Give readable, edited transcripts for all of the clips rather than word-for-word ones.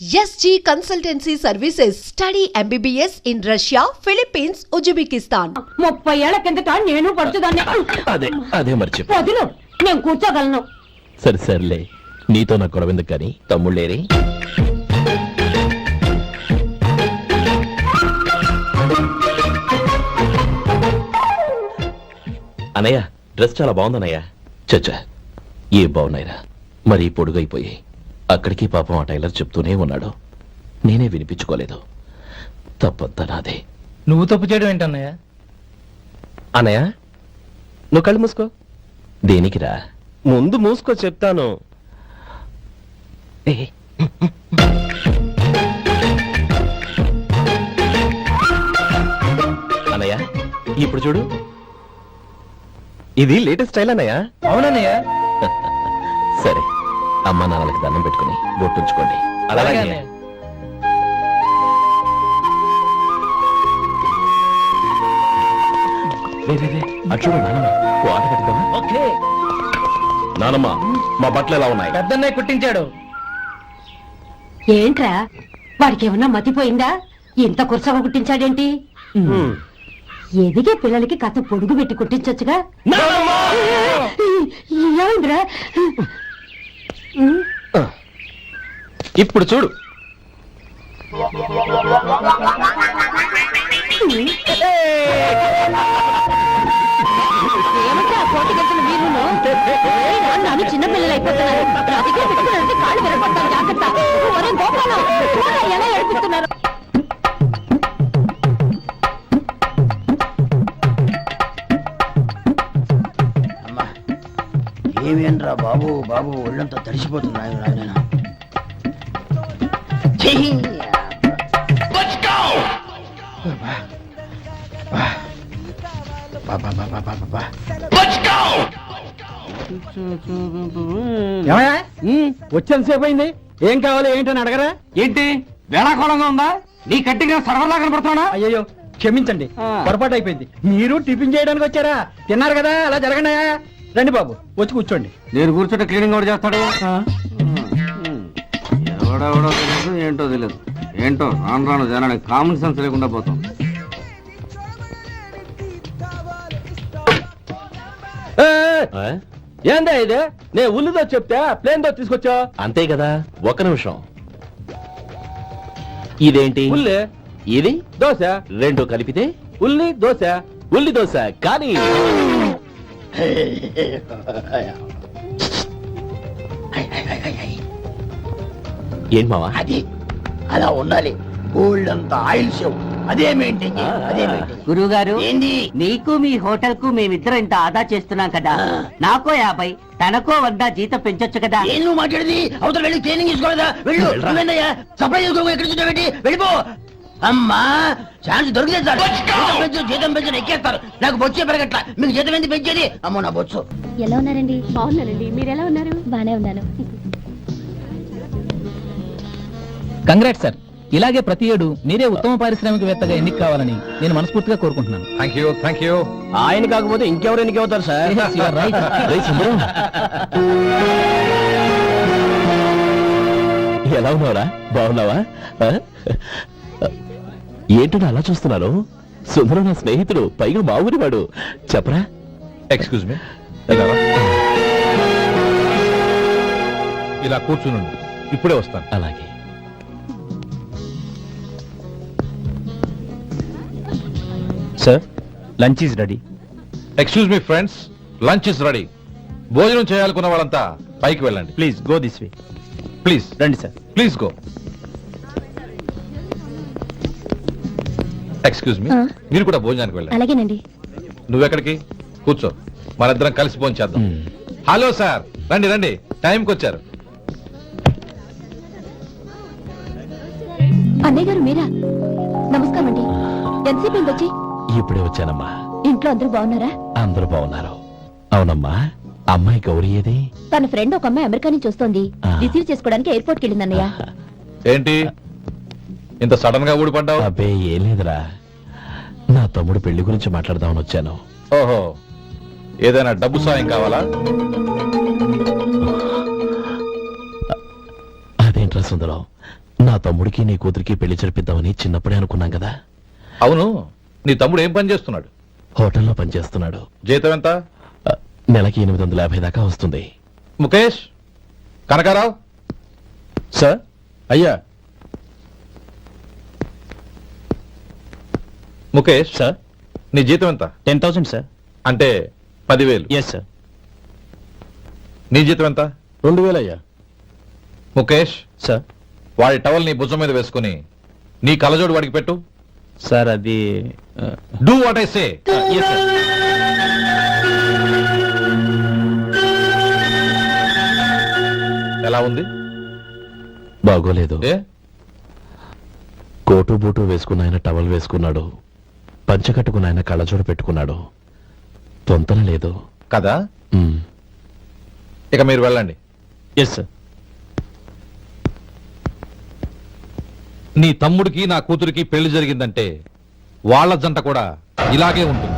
SG Consultancy Services. Study MBBS in Russia, Philippines, Uzbekistan. 30 ఏళ్ల కిందట నేను పడుతుందాన్ని. అదే మరి చెప్పు. వదిలు, నేను కూర్చోగలను. సరే సర్లే, నీతో నాకు గొడవ ఎందుకు కానీ. తమ్ముళ్ళేరి అనయ్య, డ్రెస్ చాలా బాగుందన్నయ్య. చచ్చా, ఏ బాగున్నాయిరా, మరీ పొడుగైపోయాయి. అక్కడికి పాపం ఆ టైలర్ చెప్తూనే ఉన్నాడు, నేనే వినిపించుకోలేదు. తప్పంతా నాదే. నువ్వు తప్పు చేయడం ఏంటన్నయ్య? అనయ్య, నువ్వు కళ్ళు మూసుకో. దేనికిరా? ముందు మూసుకో చెప్తాను. అనయ్య, ఇప్పుడు చూడు. ఇది లేటెస్ట్ స్టైల్ అన్నయ్య. అవునన్నయ్య. సరే, అమ్మా నాన్నలకి దండం పెట్టుకుని బొట్టుంచుకోండి. అలాగే అన్నయ్య. అటు చూడు నానమ్మ, ఓ ఆట కట్టుకోమా. ఓకే. నానమ్మ, మా బట్టలు ఎలా ఉన్నాయి? పెద్దన్నయ్య కుట్టించాడు. ఏంట్రా, వాడికి ఏమన్నా మతిపోయిందా? ఇంత కుర్చగా కుట్టించాడేంటి? ఎదిగే పిల్లలకి కథ పొడుగు పెట్టి కుట్టించొచ్చుగా. ఏమైందిరా? ఇప్పుడు చూడు. ఏమంటే ఆ కోటికెత్తిన వీరును నాన్న చిన్న పిల్లలు అయిపోతున్నారు. అదిగే పెట్టుకున్నారంటే కాళ్ళు విరగొడతారు, జాగ్రత్త. ఒరే గోపాలం, చూడరా ఎలా ఏడిపిస్తున్నారు. ఏమేంట్రా బాబు బాబు ఒళ్ళంతా తడిసిపోతున్నాయి. నాయన వచ్చేంతసేపు అయింది. ఏం కావాలి ఏంటని అడగరా? ఏంటి వేళాకోళంగా ఉందా? నీ కట్టిగా సర్వర్లా కనపడుతున్నా? అయ్యో క్షమించండి, పొరపాటు అయిపోయింది. మీరు టిఫిన్ చేయడానికి వచ్చారా? తిన్నారు కదా, అలా జరగండి. రండి బాబు, వచ్చి కూర్చోండి. నేను కూర్చోంటే క్లీనింగ్ కూడా చేస్తాడు. ఎవడెవడో తెలియదు, ఏంటో తెలియదు. ఏంటో రాను రాను జనానికి కామన్ సెన్స్ లేకుండా పోతాం. ఏందా ఇది? నేను ఉల్లిదో చెప్తే ప్లేన్ దో తీసుకొచ్చా. అంతే కదా, ఒక్క నిమిషం. ఇదేంటి? ఉల్లి ఇది దోశ, రెండు కలిపితే ఉల్లి దోశ. ఉల్లి దోశ. కానీ ఏం మావా? అది అలా ఉండాలి. గోల్డ్ అంత ఆయిల్ షో అదే మెయింటైన్ చేయాలి. అదే మెయింటైన్. గురువు గారు, ఏంది? నీకు మీ హోటల్ కు మేమిద్దరం ఇంత ఆదా చేస్తున్నాం కదా, నాకో 50 తనకో 100 జీతం పెంచొచ్చు కదా. ఏం నువ్వు మాట్లాడేది? అవతల వెళ్ళి ట్రైనింగ్ తీసుకోలేదా? వెళ్ళు. నువ్వేందయ్యా సప్లై చేసుకో, ఎక్కడ చూసావేంటి? వెళ్ళిపో. అమ్మా, ఛాన్స్ దొరికితే సార్ జీతం పెంచు ఎక్కేస్తారు. నాకు బొచ్చే పెరగట్ల, మీకు జీతం ఎందుకు పెంచేది? అమ్మో నా బొచ్చు. ఎలా ఉన్నారండి? బాగున్నానండి, మీరు ఎలా ఉన్నారు? బానే ఉన్నాను. Congrats sir. ఇలాగే ప్రతి ఏడు మీరే ఉత్తమ పారిశ్రామికవేత్తగా ఎన్నిక కావాలని నేను మనస్ఫూర్తిగా కోరుకుంటున్నాను. Thank you. ఆయన కాకపోతే ఇంకెవరు ఎన్నికవుతారు sir? Yes, you are right. రేయ్ సుందరం, ఎలా ఉన్నావురా? బాగున్నావా? ఏంటో అలా చూస్తున్నారు? సుందరం నా స్నేహితుడు, పైగా మా ఊరి వాడు. చెప్పరా? ఎక్స్క్యూజ్ మీ, ఇలా కూర్చునుండు, ఇప్పుడే వస్తాను. అలాగే. Sir, lunch is ready. Excuse me friends, lunch is ready. భోజనం చేయాలనుకున్న వాళ్ళంతా పైకి వెళ్ళండి. Please go this way. Please రండి sir. Please go. Excuse me, మీరు కూడా భోజనానికి వెళ్ళండి. అలాగేనండి. నువ్వెక్కడికి? కూర్చో, మనిద్దరం కలిసి భోజనం చేద్దాం. హలో సార్, రండి రండి, టైంకి వచ్చారు. అన్నయ్య గారు మీరా? నమస్కారం అండి. ఎంతసేపు వచ్చి? ఇప్పుడే వచ్చానమ్మా. ఇంట్లో అందరూ బాగున్నారా? అందరూ బాగున్నారు. అవునమ్మా, అమ్మాయి గౌరీ ఏది? తన ఫ్రెండ్ ఒక అమ్మాయి అమెరికా నుంచి వస్తోంది. రిసీవ్ చేసుకోవడానికి ఎయిర్పోర్ట్ కి వెళ్ళింది అన్నయ్య. ఏంటి ఇంత సడన్ గా ఊడిపడ్డావు? అబ్బే ఏం లేదురా, నా తమ్ముడు పెళ్లి గురించి మాట్లాడదామని వచ్చాను. ఓహో, ఏదైనా డబ్బు సాయం కావాలా? అదేంట్రా సుందరం, నా తమ్ముడికి నీ కూతురికి పెళ్లి జరిపిద్దామని చిన్నప్పుడే అనుకున్నాం కదా. అవును, నీ తమ్ముడు ఏం పని చేస్తున్నాడు? హోటల్లో పనిచేస్తున్నాడు. జీతం ఎంత? నెలకి 850 దాకా వస్తుంది. ముఖేష్, కనకారావు. సార్. అయ్యా. ముఖేష్ సార్. నీ జీతం ఎంత? 10,000 సార్. అంటే 10,000. Yes sir. నీ జీతం ఎంత? 2,000 అయ్యా. ముఖేష్, సార్. వాడి టవల్ నీ భుజం మీద వేసుకుని నీ కలజోడు వాడికి పెట్టు. సార్ అది do what I say. Yes sir. ఎలా ఉంది? బాగోలేదు. ఏ? కోటు బూటు వేసుకున్న ఆయన టవల్ వేసుకున్నాడు, పంచె కట్టుకున్న ఆయన కళ్ళజోడు పెట్టుకున్నాడు. తొంతన లేదు కదా? ఉమ్. ఇక మీరు వెళ్ళండి. Yes sir. నీ తమ్ముడికి నా కూతురికి పెళ్లి జరిగిందంటే వాళ్ళ జంట కూడా ఇలాగే ఉంటుంది.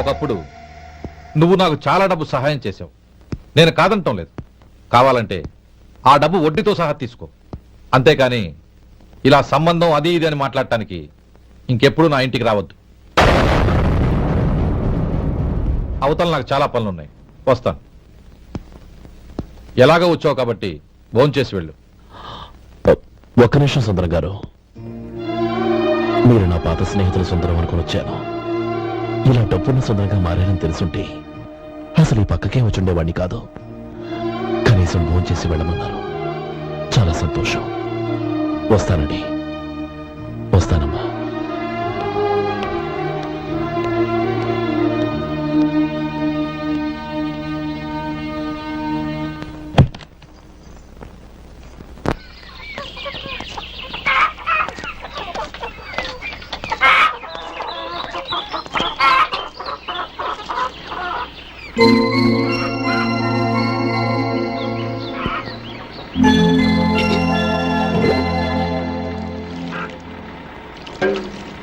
ఒకప్పుడు నువ్వు నాకు చాలా డబ్బు సహాయం చేశావు, నేను కాదంటం లేదు. కావాలంటే ఆ డబ్బు వడ్డీతో సహా తీసుకో. అంతేకాని ఇలా సంబంధం అది ఇది అని మాట్లాడటానికి ఇంకెప్పుడు నా ఇంటికి రావద్దు. అవతల నాకు చాలా పనులున్నాయి, వస్తాను. ఎలాగో వచ్చావు కాబట్టి భోంచేసి వెళ్ళు. ఒక్క నిమిషం సుందరం గారు, మీరు నా పాత స్నేహితుల సుందరం అనుకుని వచ్చాను. ఇలా డబ్బున్న సుందరంగా మారారని తెలుసుంటే అసలు ఈ పక్కకే వచ్చుండేవాడిని కాదు. కనీసం భోంచేసి వెళ్ళమన్నారు, చాలా సంతోషం. వస్తానండి. వస్తానమ్మా.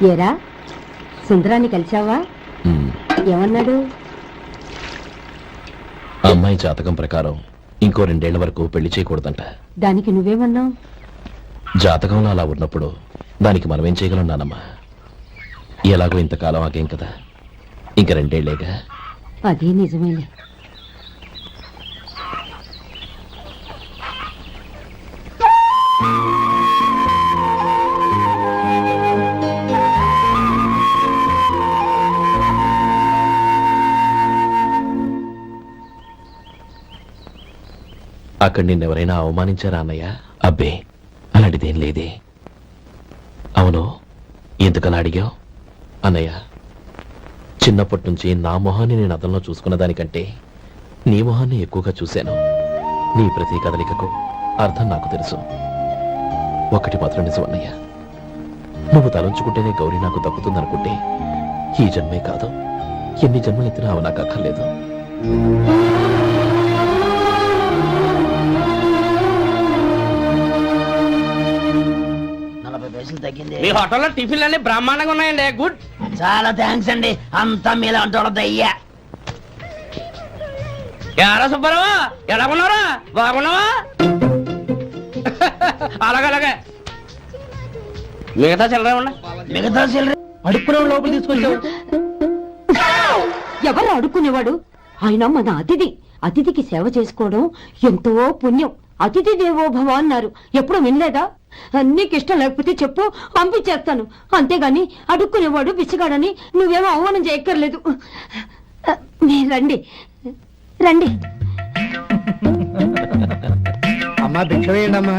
ఏరా, సుందరాన్ని కలిశావా? ఉమ్. ఏమన్నాడు? అమ్మాయి జాతకం ప్రకారం ఇంకో 2 ఏళ్ల వరకు పెళ్లి చేయకూడదంట. దానికి నువ్వేమన్నావు? జాతకంలో అలా ఉన్నప్పుడు దానికి మనమేం చేయగలం నానమ్మా? ఎలాగో ఇంతకాలం ఆగేం కదా, ఇంక 2 ఏళ్లేగా. అది నిజమేలే. అక్కడ నిన్నెవరైనా అవమానించారా అన్నయ్య? అబ్బే, అలాంటిదేం లేదే. అవును, ఎందుకలా అడిగావు? అన్నయ్య, చిన్నప్పటి నుంచి నా మొహాన్ని నేను అదంలో చూసుకున్న దానికంటే నీ మొహాన్ని ఎక్కువగా చూశాను. నీ ప్రతి కదలికకు అర్థం నాకు తెలుసు. ఒకటి మాత్రం నిజం అన్నయ్య, నువ్వు తలంచుకుంటేనే గౌరీ నాకు దక్కుతుందనుకుంటే ఈ జన్మే కాదు, ఎన్ని జన్మలు ఎత్తినా అవి నాకు అక్కర్లేదు. మీ హోటల్లో టిఫిన్లు అన్ని బ్రహ్మాండంగా ఉన్నాయండి. గుడ్, చాలా థ్యాంక్స్ అండి. అంతా మీలా అంటాడు అయ్యా. ఎరా సుబ్బారావు, ఎలా ఉన్నారా? బాగున్నావా? అలాగే మిగతా చిల్లర మిగతా చిల్లర అడుక్కునే లోపల తీసుకొచ్చావు. ఎవరు అడుక్కునేవాడు? ఆయన మన అతిథి. అతిథికి సేవ చేసుకోవడం ఎంతో పుణ్యం. అతిథి దేవో భవ అన్నారు, ఎప్పుడు వినలేదా? నీకు ఇష్టం లేకపోతే చెప్పు, పంపించేస్తాను. అంతేగాని అడుక్కునేవాడు బిచ్చగాడని నువ్వేమో అవమానం చేయక్కర్లేదు. మీరు రండి రండి. అమ్మా భిక్ష వేయండి అమ్మా.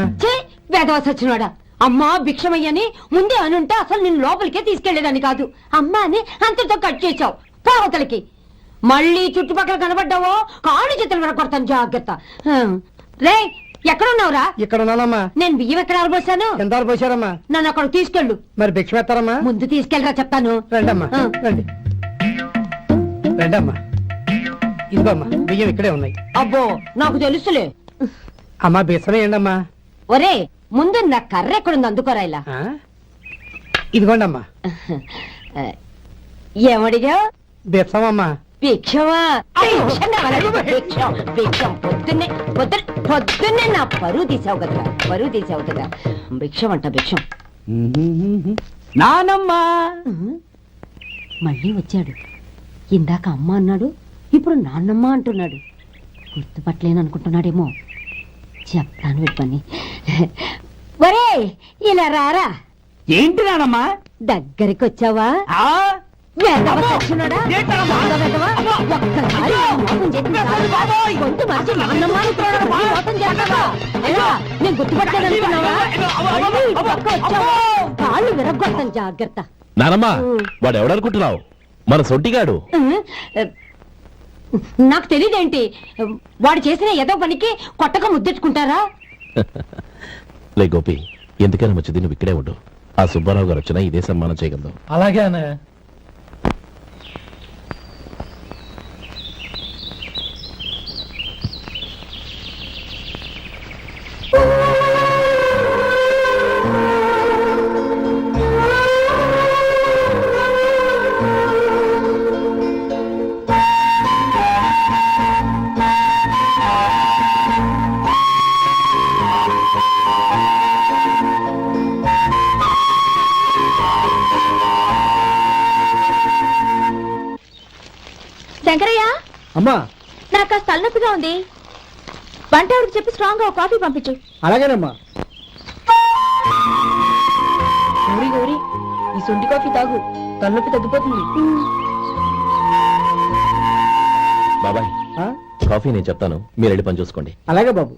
వేదవాస వచ్చినవాడా? అమ్మా భిక్షమయ్యని ముందే అనుంటే అసలు నిన్ను లోపలికే తీసుకెళ్లేదని కాదు. అమ్మా అని అంతటితో కట్ చేశావు. పావతలకి మళ్ళీ చుట్టుపక్కల కనబడ్డావో కాళ్ళు చేతులు వినకొడతాను, జాగ్రత్త. రే, ఎక్కడున్నావురా? ఇక్కడ ఉన్నానమ్మా. నేను బియ్యం ఎక్కడ ఆరబోసాను? ఎంత పోసారమ్మా? నన్ను అక్కడ తీసుకెళ్ళు. మరి భిక్ష పెడతారమ్మా? ముందు తీసుకెళ్ళరా చెప్తాను. రండమ్మా, రండి రండమ్మా. ఇదిగోమ్మా, బియ్యం ఇక్కడే ఉన్నాయి. అబ్బో, నాకు తెలుసులే. అమ్మా బిచ్చం వేయండి అమ్మా. ఒరే, ముందు నా కర్ర ఎక్కడుంది, అందుకోరా ఇలా. ఇదిగోండి అమ్మా. ఏమడిగా? బిచ్చమమ్మా. భిక్షమా భిక్షం కావాలా? భిక్షం భిక్షం పొద్దున్నే నా పరువు తీసావు కదా భిక్షం అంట భిక్షం. నానమ్మా మళ్ళీ వచ్చాడు. ఇందాక అమ్మ అన్నాడు, ఇప్పుడు నాన్నమ్మ అంటున్నాడు. గుర్తుపట్టలేను అనుకుంటున్నాడేమో. చెప్తాను పని. ఒరే ఇలా రారా. ఏంటి నానమ్మా? దగ్గరికి వచ్చావా? ఆ? వేదవ సచ్చినోడా? ఏంటమ్మా? వేదవ. ఒక్కసారి నా మోసం చేసిన చాలు. గొంతు మార్చి నాన్నమ్మ అనుకున్నాడు. మోసం చేస్తావా? ఎలా? నేను గుర్తుపట్టలేదనుకున్నావా? మళ్ళీ ఇటు పక్క వచ్చావా? కాళ్ళు విరగ్గొడతాను, జాగ్రత్త. నానమ్మా వాడు ఎవడనుకుంటున్నావు? మన సొంటిగాడు. నాకు తెలియదేంటి, వాడు చేసిన ఏదో పనికి కొట్టక ముద్దెట్టుకుంటారా? లే గోపి, ఎందుకైనా మంచిది నువ్వు ఇక్కడే ఉండు. ఆ సుబ్బారావు గారు వచ్చినా ఇదే సన్మానం చేయగలదు. అలాగే అన్నయ్య. శంకరయ్య, అమ్మా నాకు కాస్త తలనొప్పిగా ఉంది. వంట ఆవిడకి చెప్పి స్ట్రాంగ్ గా కాఫీ పంపించు. అలాగేనమ్మా. గౌరీ గౌరీ, ఈ సొంటి కాఫీ తాగు, తలనొప్పి తగ్గిపోతుంది. బాబాయ్ ఆ? కాఫీ నేను చెప్తాను, మీరు వెళ్ళి పని చూసుకోండి. అలాగే బాబు.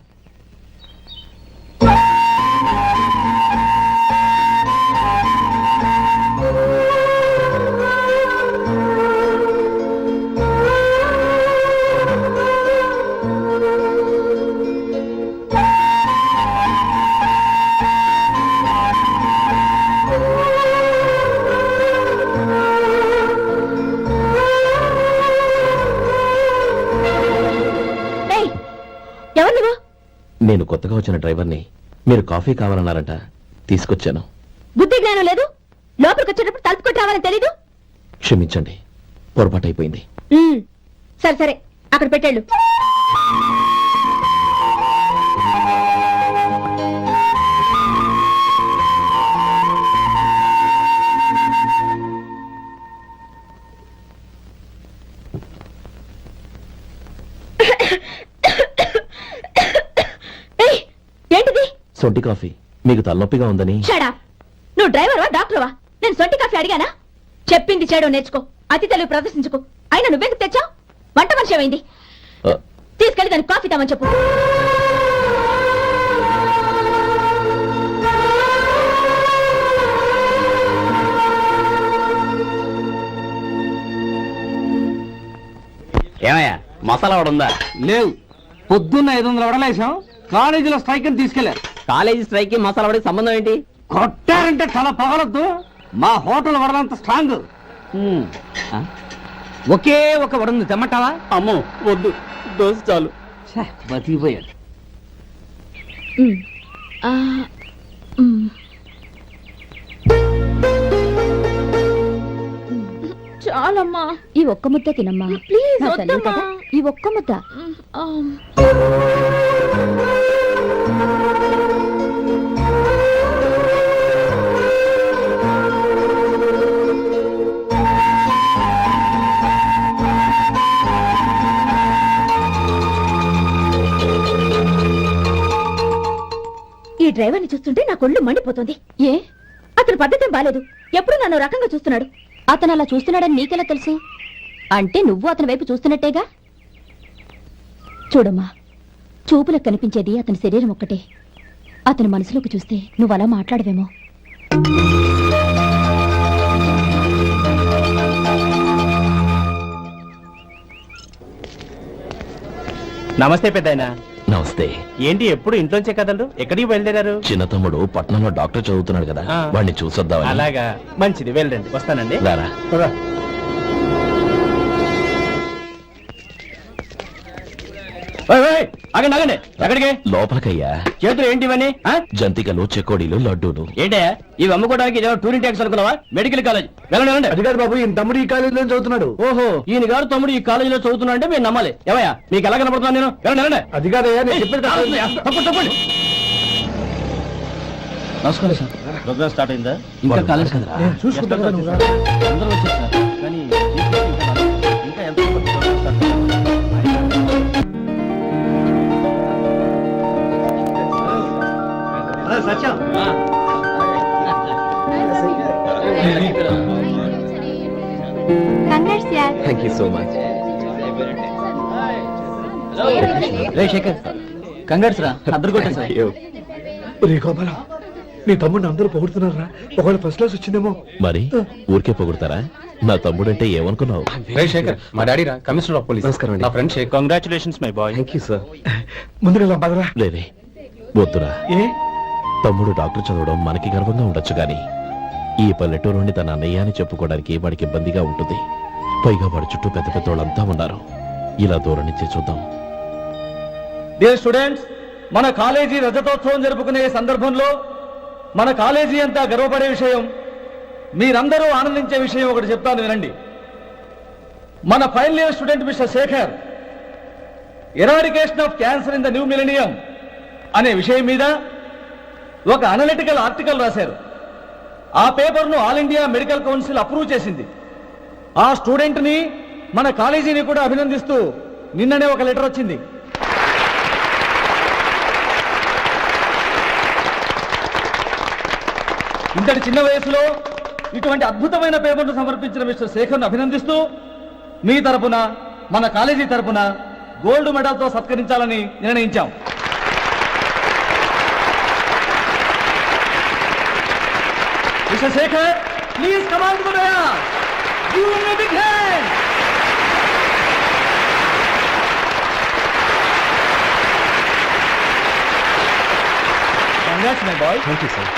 ఎవరు నువ్వు? నేను కొత్తగా వచ్చిన డ్రైవర్ని. మీరు కాఫీ కావాలన్నారంట, తీసుకొచ్చాను. బుద్ధి జ్ఞానం లేదు. లోపలికి వచ్చేటప్పుడు తలుపు కొట్టి రావాలని తెలీదు. క్షమించండి, పొరపాటు అయిపోయింది. సరే సరే, అక్కడ పెట్టేళ్ళు. ఏంటిది? సొంటి కాఫీ. మీకు తలనొప్పిగా ఉందని. షడా, నువ్వు డ్రైవర్వా డాక్టర్వా? నేను సొంటి కాఫీ అడిగానా? చెప్పింది చేయడం నేర్చుకో, అతి తెలివి ప్రదర్శించుకో. అయినా నువ్వెందుకు తెచ్చావు? వంట మనిషి ఏమైంది? ఆ, తీసుకెళ్ళి దానికి కాఫీ తామని చెప్పు. ఏమయ్యా మసాలా వాడు ఉందా? లేవు. పొద్దున్న 500 వడలేసాం, కాలేజీలో స్ట్రైక్ అని తీసుకెళ్లారు. కాలేజీ స్ట్రైక్ కి మసాలా వాడికి సంబంధం ఏంటి? కొట్టారంటే చాలా పగలొద్దు. మా హోటల్ వడలంత స్ట్రాంగ్. ఒకే ఒక వడుంది, తెమ్మంటావా? అమ్మో వద్దు, దోశ చాలు. బతికిపోయాడు. చాలమ్మా, ఈ ఒక్క ముద్ద తినమ్మా ప్లీజ్. ఈ ఒక్క ముద్ద. ఈ డ్రైవర్ని చూస్తుంటే నా కొళ్ళు మండిపోతుంది. ఏ? అతని పద్ధతి బాలేదు. ఎప్పుడు నన్ను రకంగా చూస్తున్నాడు. అతను అలా చూస్తున్నాడని నీకెలా తెలుసు? అంటే నువ్వు అతని వైపు చూస్తున్నట్టేగా. చూడమ్మా, చూపులకు కనిపించేది అతని శరీరం ఒక్కటే. అతని మనసులోకి చూస్తే నువ్వు అలా మాట్లాడవేమో. నమస్తే పెద్దాయనా. నమస్తే. ఏంటి ఎప్పుడు ఇంట్లోంచే కదలరు? ఎక్కడికి బయలుదేరారు? చిన్న తమ్ముడు పట్నంలో డాక్టర్ చదువుతున్నాడు కదా, ఆ. వాడిని చూసొద్దామని. అలాగా, మంచిది, వెళ్ళండి, వస్తానండి. రారా. ఆగండి ఆగండి ఎక్కడికి లోపలికయ్యా. చేతులు ఏంటి ఇవన్నీ ఆ? జంతికలు, చెకోడీలు, లడ్డూలు. ఏంటే ఇవి అమ్ముకోవడానికి ఇదేమో టూరింగ్ ట్యాక్స్ అనుకున్నావా? మెడికల్ కాలేజ్ వెళ్ళండి వెళ్ళండి. అది కాదు బాబు, ఈయన తమ్ముడు ఈ కాలేజీలో చదువుతున్నాడు. ఓహో ఈయన గారు తమ్ముడు ఈ కాలేజీలో చదువుతున్నా అంటే మీరు నమ్మాలి. ఏమయ్యా మీకు ఎలా కనపడుతున్నాను నేను? వెళ్ళండి వెళ్ళండి. అది కాదయ్యా, నేను చెప్పేది కాదు. తప్పండి తప్పండి. నమస్కారం సార్. ప్రోగ్రామ్ స్టార్ట్ అయిందా? ఇంకా కాలేజ్ కదరా. చూసుకుంటా అందరూ వచ్చేసారు కానీ ఇంకా ఎంత సత్యం థ్యాంక్ యూ సో మచ్. రే శేఖర్, కంగారు రా, అద్దరు కొట్టేసా. రే గోపాలం, నీ తమ్ముడిని అందరూ పొగుడుతున్నారా? ఒకవేళ ఫస్ట్ క్లాస్ వచ్చిందేమో. మరి ఊరికే పొగుడతారా? నా తమ్ముడంటే ఏమనుకున్నావు? రే శేఖర్, మా డాడీ రా, కమిషనర్ ఆఫ్ పోలీస్. నమస్కారం అండి. నా friend Shekhar. Congratulations my boy. Thank you sir. ముందుగా పదరా. లేదే వద్దురా. ఏ తమ్ముడు డాక్టర్ చదవడం మనకి గర్వంగా ఉండొచ్చు గాని ఈ పల్లెటూరు నుండి తన అన్నయ్య అని చెప్పుకోవడానికి వాడికి ఇబ్బందిగా ఉంటుంది. పైగా వాడి చుట్టూ పెద్ద పెద్ద వాళ్ళంతా ఉన్నారు. ఇలా దూరం నుంచి చూద్దాం. డియర్ స్టూడెంట్స్, మన కాలేజీ రజతోత్సవం జరుపుకునే సందర్భంలో మన కాలేజీ అంతా గర్వపడే విషయం, మీరందరూ ఆనందించే విషయం ఒకటి చెప్తాను వినండి. మన final year student mister Shekhar eradication of cancer in the new millennium అనే విషయం మీద ఒక అనలిటికల్ ఆర్టికల్ రాశారు. ఆ పేపర్ను all India medical council approve చేసింది. ఆ స్టూడెంట్ని, మన కాలేజీని కూడా అభినందిస్తూ నిన్ననే ఒక లెటర్ వచ్చింది. ఇంతటి చిన్న వయసులో ఇటువంటి అద్భుతమైన పేపర్ను సమర్పించిన మిస్టర్ శేఖర్ను అభినందిస్తూ మీ తరపున, మన కాలేజీ తరపున గోల్డ్ మెడల్తో సత్కరించాలని నిర్ణయించాం. Mister Shekhar, please come on to the dais. Give him a big hand. Congrats my boy. Thank you sir.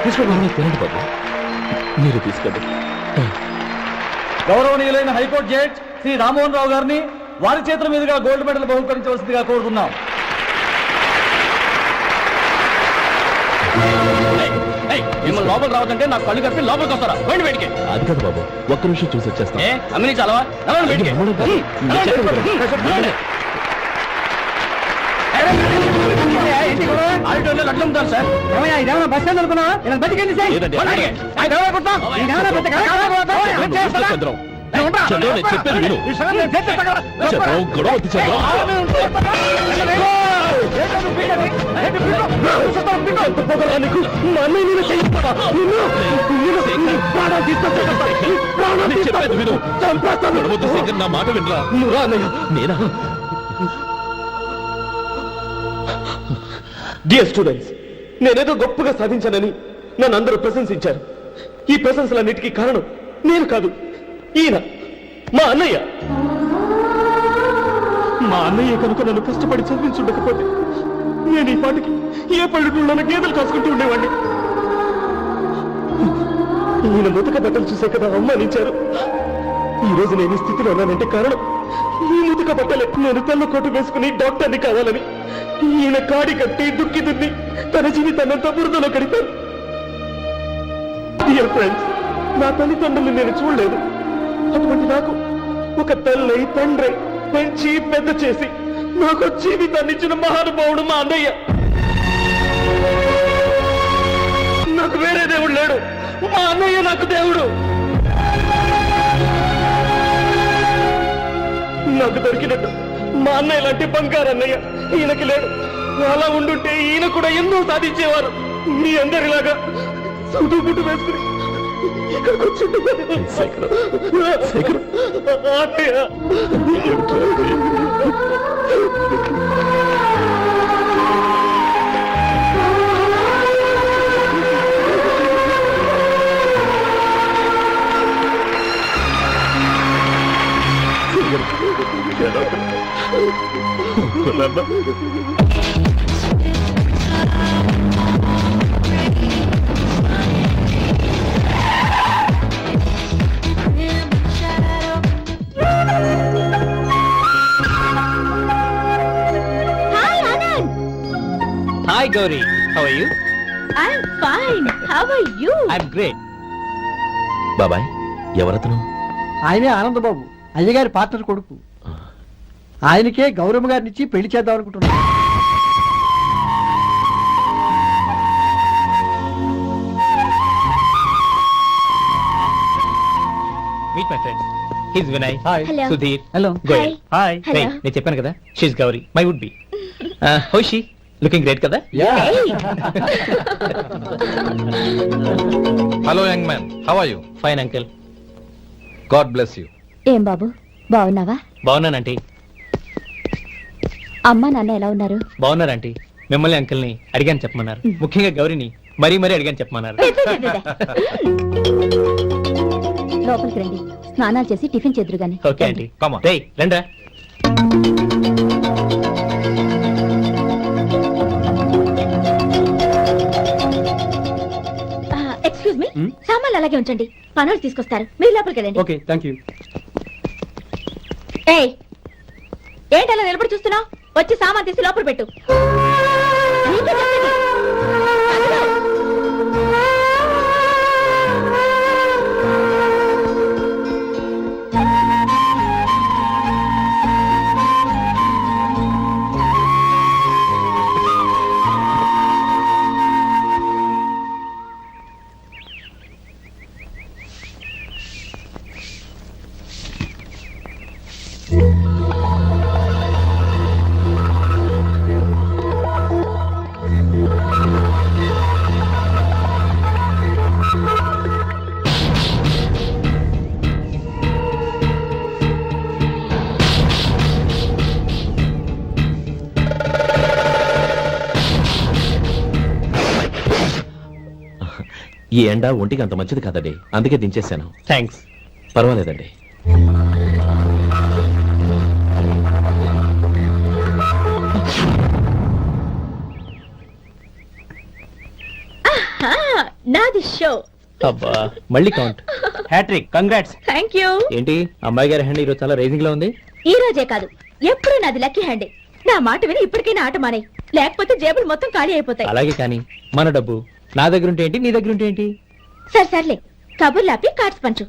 తీసుకోండి తినండి బాబు, మీరు తీసుకోండి. గౌరవనీయులైన హైకోర్టు జడ్జ్ శ్రీ రామ్మోహన్ రావు గారిని వారి చేతుల మీదుగా గోల్డ్ మెడల్ బహుకరించవలసిందిగా కోరుతున్నాం. మిమ్మల్ని లోపల రావద్దంటే నాకు కళ్ళు కప్పి లోపలికి వస్తారా? పోయింది బయటికి. అది కాదు బాబు, ఒక్క నిమిషం చూసి వచ్చేస్తాం. అమ్మిని చాలవా? నడవండి బయటికి. ఆడిటోర్లో లడ్లు అమ్ముతారు సార్. ఇదేమన్నా బస్ స్టాండ్ అనుకున్నావా? ఇలా బతికేంది సార్? లేదండి. బయటికి. ఆయన ఎవరో కొడతాం. ఇదేమన్నా పెద్ద కళ? ఏం చేస్తారా? చంద్రం, చంద్రం, నేను చెప్పేది విను. ఈ విషయం నేను చేస్తే తగ్గదా? చంద్రం, గొడవ వద్దు చంద్రం. నేను చెప్పేది విను. గొడవ వద్దు శేఖర్, నా మాట వినరా. నేనా? డియర్ స్టూడెంట్స్, నేనేదో గొప్పగా సాధించానని నన్ను అందరూ ప్రశంసించారు. ఈ ప్రశంసలన్నిటికీ కారణం నేను కాదు, ఈయన మా అన్నయ్య. మా అన్నయ్య కనుక నన్ను కష్టపడి చదివించుండకపోతే నేను ఈ పాటికి ఏ పల్లెటూళ్ళలో గేదెలు కాసుకుంటూ ఉండేవాడిని. ఈయన ముతక బట్టలు చూసే కదా అవమానించారు. ఈ రోజు నేను ఈ స్థితిలో ఉన్నానంటే కారణం ఈ ముతక బట్టలే. నేను తెల్ల కోటు వేసుకుని డాక్టర్ని కావాలని ఈయన కాడి కట్టి దుక్కి దున్ని తన జీవితాన్నంతా బురదలో కడిపారు. డియర్ ఫ్రెండ్స్, నా తల్లిదండ్రులు నేను చూడలేదు. అటువంటి నాకు ఒక తల్లి తండ్రి పెంచి పెద్ద చేసి నాకు జీవితాన్ని ఇచ్చిన మహానుభావుడు మా అన్నయ్య. నాకు వేరే దేవుడు లేడు, మా అన్నయ్య నాకు దేవుడు. నాకు దొరికినట్టు మా అన్నయ్య లాంటి బంగారు అన్నయ్య ఈయనకి లేడు. అలా ఉండుంటే ఈయన కూడా ఎన్నో సాధించేవారు. మీ అందరిలాగా సుడుబుట్టు వేసుకుని ఇక్కడికి వచ్చి అన్నయ్య hi Gauri, how are you? I'm fine. How are you? I'm great. బాబాయ్, ఎవరతను? ఆయనే ఆనందబాబు, అయ్యగారి పార్ట్నర్ కొడుకు. ఆయనకే గౌరమ్మ గారిని ఇచ్చి పెళ్లి చేద్దాం అనుకుంటున్నాను. Meet my friend. His Vinay. Hi. Hello. Sudheer. Hello. Goyal. Hi. Hello. నేను చెప్పాను కదా, she's Gauri, my would be. How she? Looking great కదా? Hello young man, how are you? Fine uncle. God bless you. ఏం బాబు, బాగున్నావా? బాగున్నానంటీ. అమ్మా నాన్న ఎలా ఉన్నారు? బాగున్నారంటీ. మిమ్మల్ని అంకుల్ని అడిగాను చెప్పమన్నారు. ముఖ్యంగా గౌరీని మరీ మరీ అడిగాను చెప్పమన్నారు. లోపలికి రండి, స్నానాలు చేసి టిఫిన్ చేదురు గాని. Okay aunty. Come on. రేయ్ రండ్రా. ఎక్స్క్యూజ్ మీ, సామాన్లు అలాగే ఉంచండి, పనులు తీసుకొస్తారు, మీరు లోపలికి వెళ్ళండి. Okay, thank you. ఏయ్, ఏంటి అలా నిలబడి చూస్తున్నావు? వచ్చి సామాన్ తీసి లోపల పెట్టు. నీకే చెప్పేది. అదిగో. ఈ ఎండ ఒంటికి అంత మంచిది కాదండి, అందుకే దించేశాను. థ్యాంక్స్. పర్వాలేదండి. నాది షో. అబ్బా, మళ్ళీ count. Hattrick, congrats. Thank you. ఏంటి అమ్మాయి గారి హ్యాండ్ ఈరోజు చాలా రైజింగ్ లో ఉంది? ఈ రోజే కాదు, ఎప్పుడు నాది లక్కీ హ్యాండే. నా మాట విని ఇప్పటికైనా ఆట మానే, లేకపోతే జేబులు మొత్తం ఖాళీ అయిపోతాయి. అలాగే కానీ మన డబ్బు నా దగ్గర ఉంటే ఏంటి, నీ దగ్గర ఉంటే ఏంటి? సర్లే, కబుర్లు ఆపి కార్డ్స్ పంచు.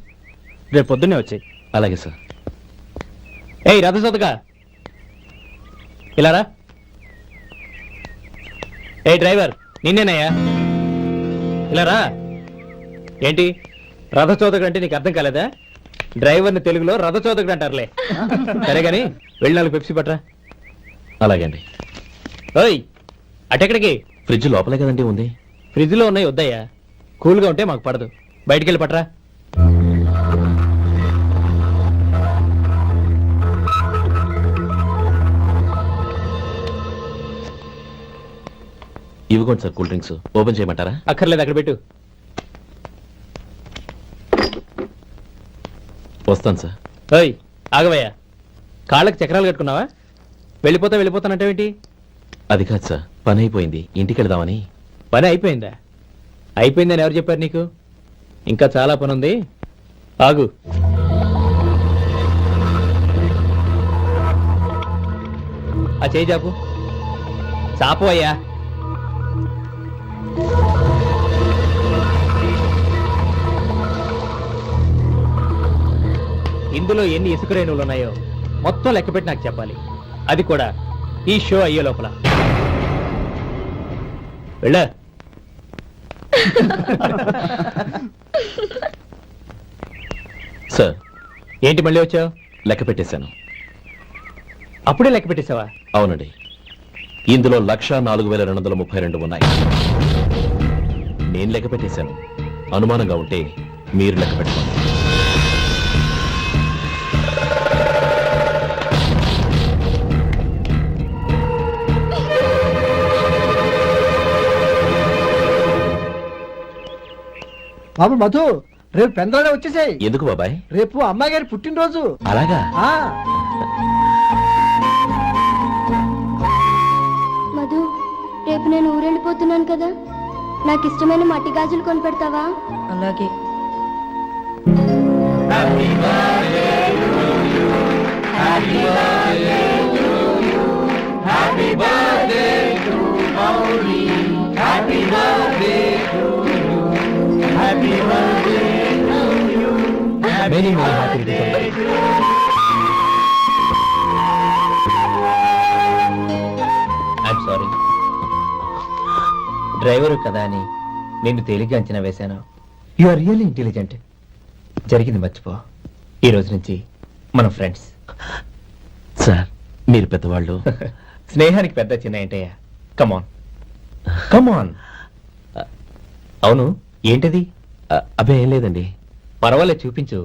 రేపు పొద్దున్నే వచ్చాయి. అలాగే సార్. ఏయ్ రథసోదగా, ఇలా రా. ఏ డ్రైవర్, నిన్నేనయ్యా, ఇలా రా. ఏంటి రథచోదకుడు అంటే నీకు అర్థం కాలేదా? డ్రైవర్ని తెలుగులో రథచోదకుడు అంటారులే. సరే గాని వెళ్ళి 4 పెప్సీ పట్రా. అలాగే అండి. ఓయ్, అటెక్కడికి? ఫ్రిడ్జ్ లోపలే కదండి ఉంది. ఫ్రిడ్జ్ లో ఉన్నాయి, వద్దయ్యా. కూల్గా ఉంటే మాకు పడదు. బయటికెళ్ళి పట్రా. ఇవ్వకోండి సార్, కూల్ డ్రింక్స్. ఓపెన్ చేయమంటారా? అక్కర్లేదు, అక్కడ పెట్టు. వస్తాను సార్. ఓయ్ ఆగవయ్యా, కాళ్ళకి చక్రాలు కట్టుకున్నావా? వెళ్ళిపోతానంటావేంటి? అది కాదు సార్, పని అయిపోయింది, ఇంటికి వెళదామని. పని అయిపోయిందా? అయిపోయిందని ఎవరు చెప్పారు నీకు? ఇంకా చాలా పని ఉంది, ఆగు. ఆ చేయి చాపు. చాపు అయ్యా. ఇందులో ఎన్ని ఇసుక రేణువులు ఉన్నాయో మొత్తం లెక్కపెట్టి నాకు చెప్పాలి. అది కూడా ఈ షో అయ్యే లోపల. వెళ్ళా. సార్, ఏంటి మళ్ళీ వచ్చావు? లెక్క పెట్టేశాను. అప్పుడే లెక్క పెట్టేశావా? అవునండి, ఇందులో 1,04,232 ఉన్నాయి. నేను లెక్క పెట్టేశాను. అనుమానంగా ఉంటే మీరు లెక్క పెట్టుకోండి. బాబు మధు, రేపు పెందలాడే వచ్చేసాయి. ఎందుకు బాబాయ్? రేపు అమ్మాయి గారి పుట్టినరోజు. అలాగా? మధు, రేపు నేను ఊరెళ్ళిపోతున్నాను కదా, నాకు ఇష్టమైన మట్టి గాజులు కొనిపెడతావా? అలాగే. Happy birthday to Gauri. Many, many happy returns. I'm sorry. Driver కదా అని నిన్ను తేలిగ్గా అంచనా వేశాను. You are really intelligent. జరిగింది మర్చిపో. ఈ రోజు నుంచి మనం ఫ్రెండ్స్. సార్ మీరు పెద్దవాళ్ళు. స్నేహానికి పెద్ద చిన్న ఏంటయ్యా? కమాన్ కమాన్. అవును, ఏంటది? అబ్బే ఏం లేదండి. పర్వాలేదు, చూపించు.